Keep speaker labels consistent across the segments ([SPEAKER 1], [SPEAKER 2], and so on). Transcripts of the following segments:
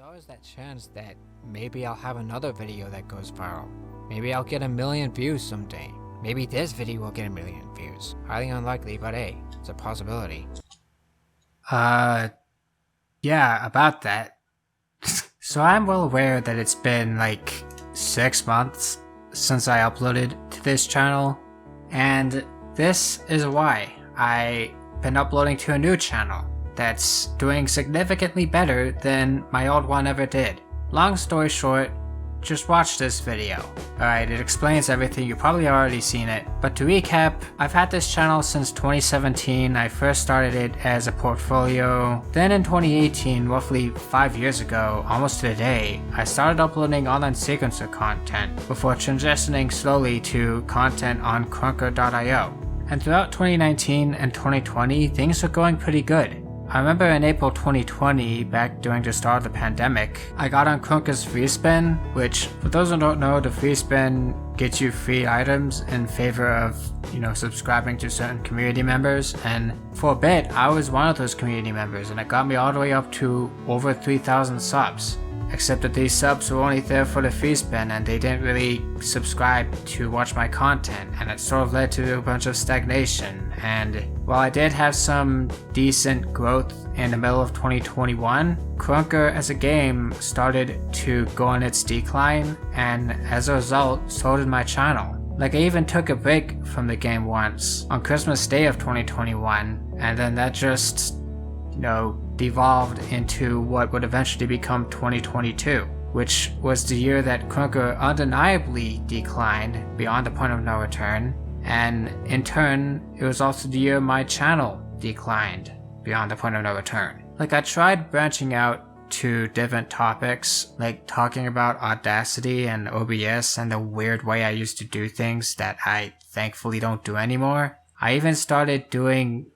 [SPEAKER 1] always that chance that maybe I'll have another video that goes viral. Maybe I'll get 1 million views someday. Maybe this video will get 1 million views. Highly unlikely, but hey, it's a possibility. Yeah, about that. So I'm well aware that it's been like 6 months since I uploaded to this channel, and this is why. I've been uploading to a new channel that's doing significantly better than my old one ever did. Long story short, just watch this video. Alright, it explains everything, you've probably already seen it, but to recap, I've had this channel since 2017. I first started it as a portfolio. Then in 2018, roughly 5 years ago, almost to the day, I started uploading online sequencer content before transitioning slowly to content on Krunker.io. And throughout 2019 and 2020, things were going pretty good. I remember in April 2020, back during the start of the pandemic, I got on Krunker's free spin, which, for those who don't know, the free spin gets you free items in favor of, subscribing to certain community members, and for a bit, I was one of those community members, and it got me all the way up to over 3,000 subs. Except that these subs were only there for the free spin and they didn't really subscribe to watch my content, and it sort of led to a bunch of stagnation. And while I did have some decent growth in the middle of 2021, Krunker as a game started to go on its decline, and as a result, so did my channel. Like, I even took a break from the game once on Christmas Day of 2021, and then that just, devolved into what would eventually become 2022, which was the year that Krunker undeniably declined beyond the point of no return, and in turn, it was also the year my channel declined beyond the point of no return. Like, I tried branching out to different topics, like talking about Audacity and OBS and the weird way I used to do things that I thankfully don't do anymore. I even started doing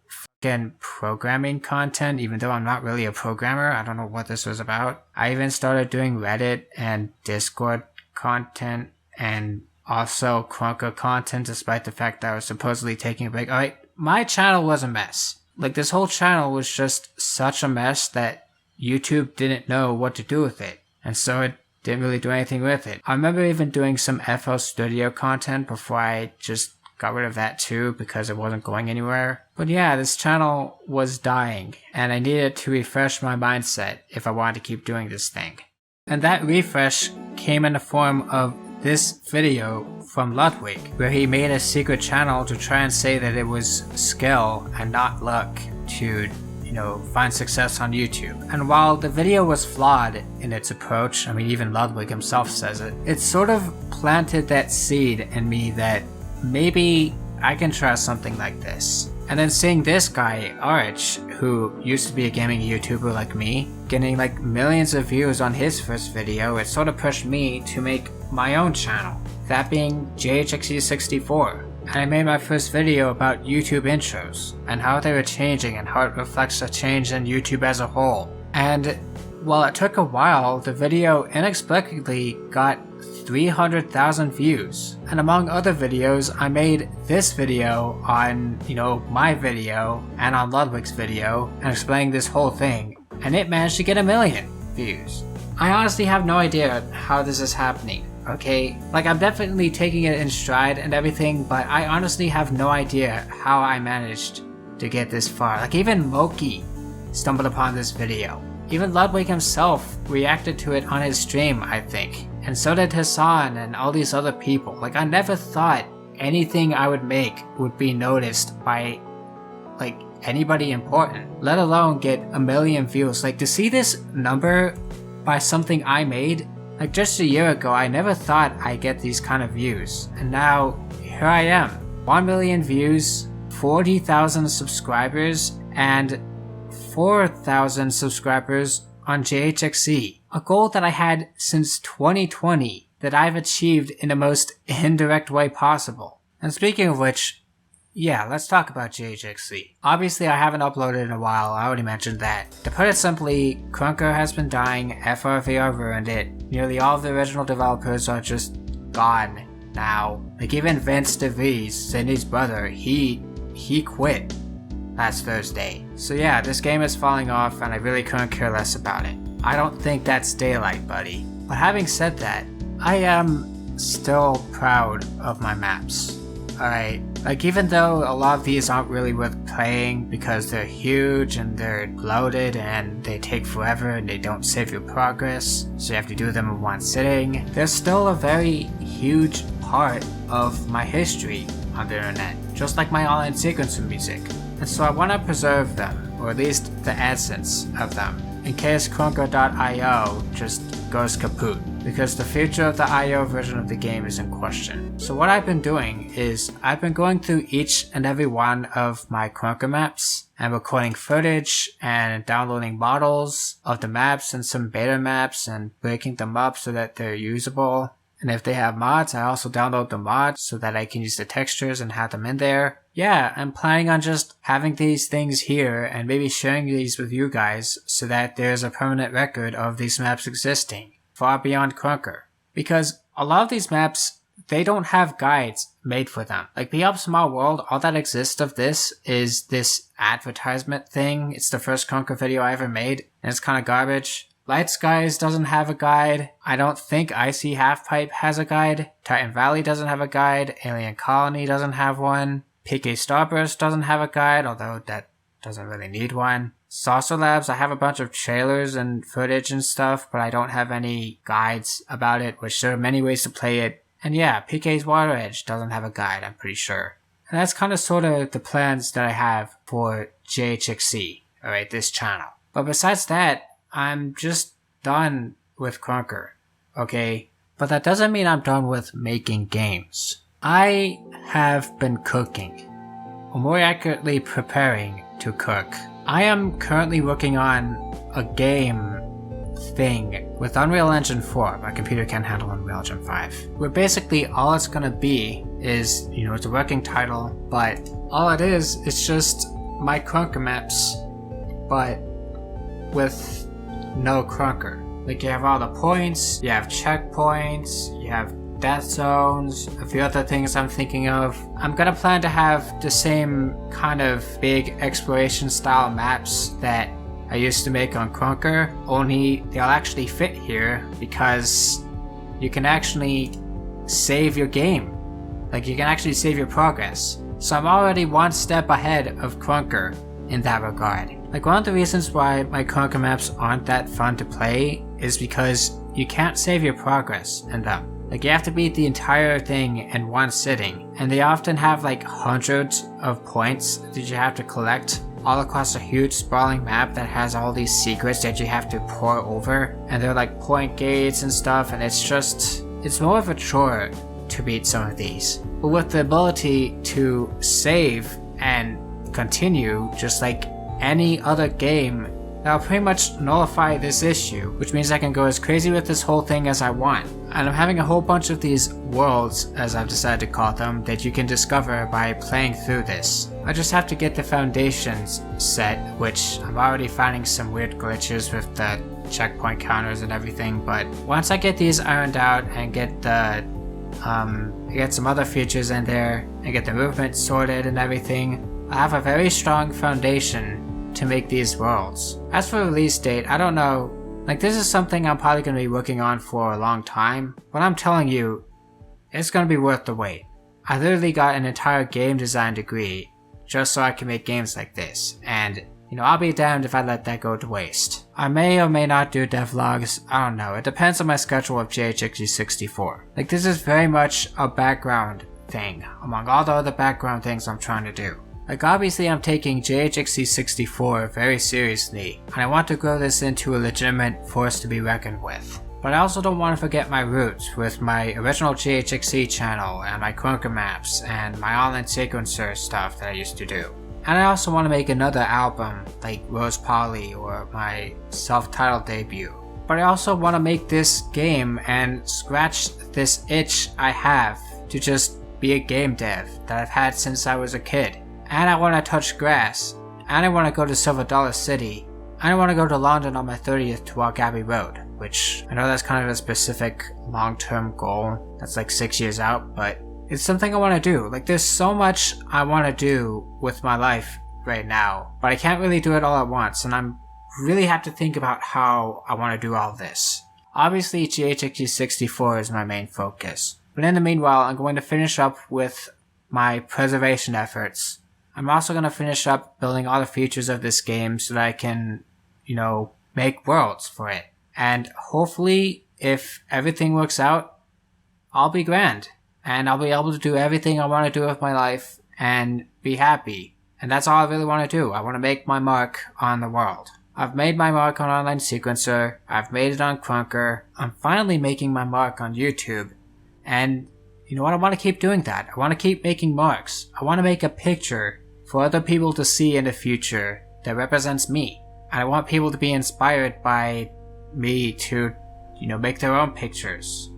[SPEAKER 1] programming content, even though I'm not really a programmer. I don't know what this was about. I even started doing Reddit and Discord content and also Krunker content, despite the fact that I was supposedly taking a break. Alright, my channel was a mess. Like, this whole channel was just such a mess that YouTube didn't know what to do with it, and so it didn't really do anything with it. I remember even doing some FL Studio content before I just got rid of that too because it wasn't going anywhere. But yeah, this channel was dying, and I needed to refresh my mindset if I wanted to keep doing this thing. And that refresh came in the form of this video from Ludwig, where he made a secret channel to try and say that it was skill and not luck to, find success on YouTube. And while the video was flawed in its approach, even Ludwig himself says it, it sort of planted that seed in me that maybe I can try something like this. And then seeing this guy, Arch, who used to be a gaming YouTuber like me, getting like millions of views on his first video, it sort of pushed me to make my own channel, that being JHXC 64. And I made my first video about YouTube intros, and how they were changing and how it reflects the change in YouTube as a whole. And while it took a while, the video inexplicably got 300,000 views. And among other videos, I made this video on, my video and on Ludwig's video and explaining this whole thing, and it managed to get 1 million views. I honestly have no idea how this is happening, okay? Like, I'm definitely taking it in stride and everything, but I honestly have no idea how I managed to get this far. Like, even Moki stumbled upon this video. Even Ludwig himself reacted to it on his stream, I think. And so did Hassan and all these other people. Like, I never thought anything I would make would be noticed by, anybody important, let alone get 1 million views. Like, to see this number by something I made, like, just a year ago, I never thought I'd get these kind of views. And now, here I am. 1 million views, 40,000 subscribers, and 4,000 subscribers on JHXC, a goal that I had since 2020 that I've achieved in the most indirect way possible. And speaking of which, yeah, let's talk about JHXC. Obviously, I haven't uploaded in a while, I already mentioned that. To put it simply, Krunker has been dying, FRVR ruined it. Nearly all of the original developers are just gone now. Like, even Vince DeVries, Sydney's brother, he quit last Thursday. So yeah, this game is falling off and I really couldn't care less about it. I don't think that's daylight, buddy. But having said that, I am still proud of my maps. Alright, like even though a lot of these aren't really worth playing because they're huge and they're loaded and they take forever and they don't save your progress, so you have to do them in one sitting, they're still a very huge part of my history on the internet, just like my online sequencer music. And so I want to preserve them, or at least the essence of them, in case Krunker.io just goes kaput, because the future of the IO version of the game is in question. So what I've been doing is I've been going through each and every one of my Krunker maps and recording footage and downloading models of the maps and some beta maps and breaking them up so that they're usable. And if they have mods, I also download the mods so that I can use the textures and have them in there. Yeah, I'm planning on just having these things here and maybe sharing these with you guys so that there's a permanent record of these maps existing, far beyond Krunker. Because a lot of these maps, they don't have guides made for them. Like Be Up Small World, all that exists of this is this advertisement thing. It's the first Krunker video I ever made, and it's kind of garbage. Light Skies doesn't have a guide. I don't think Icy Halfpipe has a guide. Titan Valley doesn't have a guide. Alien Colony doesn't have one. PK Starburst doesn't have a guide, although that doesn't really need one. Saucer Labs, I have a bunch of trailers and footage and stuff, but I don't have any guides about it, which there are many ways to play it. And yeah, PK's Water Edge doesn't have a guide, I'm pretty sure. And that's kind of sort of the plans that I have for JHXC, alright, this channel. But besides that, I'm just done with Krunker, okay? But that doesn't mean I'm done with making games. I have been cooking, or more accurately preparing to cook. I am currently working on a game thing with Unreal Engine 4. My computer can't handle Unreal Engine 5. Where basically all it's gonna be is, it's a working title, but all it is just my Krunker maps, but with no Krunker. Like you have all the points, you have checkpoints, you have death zones, a few other things I'm thinking of. I'm gonna plan to have the same kind of big exploration style maps that I used to make on Krunker, only they'll actually fit here because you can actually save your game. Like you can actually save your progress. So I'm already one step ahead of Krunker in that regard. Like one of the reasons why my Krunker maps aren't that fun to play is because you can't save your progress in them. Like you have to beat the entire thing in one sitting, and they often have like hundreds of points that you have to collect all across a huge sprawling map that has all these secrets that you have to pour over, and they're like point gates and stuff, and it's more of a chore to beat some of these. But with the ability to save and continue just like any other game, that'll pretty much nullify this issue, which means I can go as crazy with this whole thing as I want. And I'm having a whole bunch of these worlds, as I've decided to call them, that you can discover by playing through this. I just have to get the foundations set, which I'm already finding some weird glitches with the checkpoint counters and everything, but once I get these ironed out and get the get some other features in there and get the movement sorted and everything, I have a very strong foundation to make these worlds. As for release date, I don't know. Like this is something I'm probably going to be working on for a long time, but I'm telling you, it's going to be worth the wait. I literally got an entire game design degree just so I can make games like this, and I'll be damned if I let that go to waste. I may or may not do devlogs, I don't know, it depends on my schedule of JHXC 64. Like this is very much a background thing, among all the other background things I'm trying to do. Like obviously I'm taking JHXC 64 very seriously, and I want to grow this into a legitimate force to be reckoned with. But I also don't want to forget my roots with my original JHXC channel and my Krunker maps and my online sequencer stuff that I used to do. And I also want to make another album like Rose Polly or my self-titled debut. But I also want to make this game and scratch this itch I have to just be a game dev that I've had since I was a kid. And I want to touch grass, and I want to go to Silver Dollar City, and I want to go to London on my 30th to walk Abbey Road, which I know that's kind of a specific long-term goal, that's like 6 years out, but it's something I want to do. Like there's so much I want to do with my life right now, but I can't really do it all at once, and I'm really have to think about how I want to do all this. Obviously, JHXC 64 is my main focus, but in the meanwhile, I'm going to finish up with my preservation efforts. I'm also going to finish up building all the features of this game so that I can, make worlds for it. And hopefully, if everything works out, I'll be grand. And I'll be able to do everything I want to do with my life and be happy. And that's all I really want to do. I want to make my mark on the world. I've made my mark on Online Sequencer. I've made it on Krunker. I'm finally making my mark on YouTube. And you know what? I want to keep doing that. I want to keep making marks. I want to make a picture for other people to see in the future that represents me. And I want people to be inspired by me to, make their own pictures.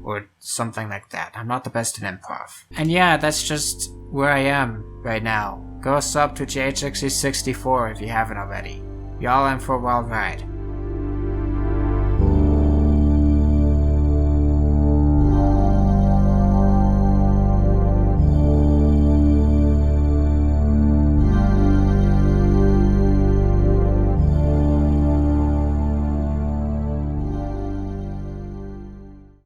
[SPEAKER 1] Or something like that. I'm not the best at improv. And yeah, that's just where I am right now. Go sub to JHXC 64 if you haven't already. Y'all in for a wild ride.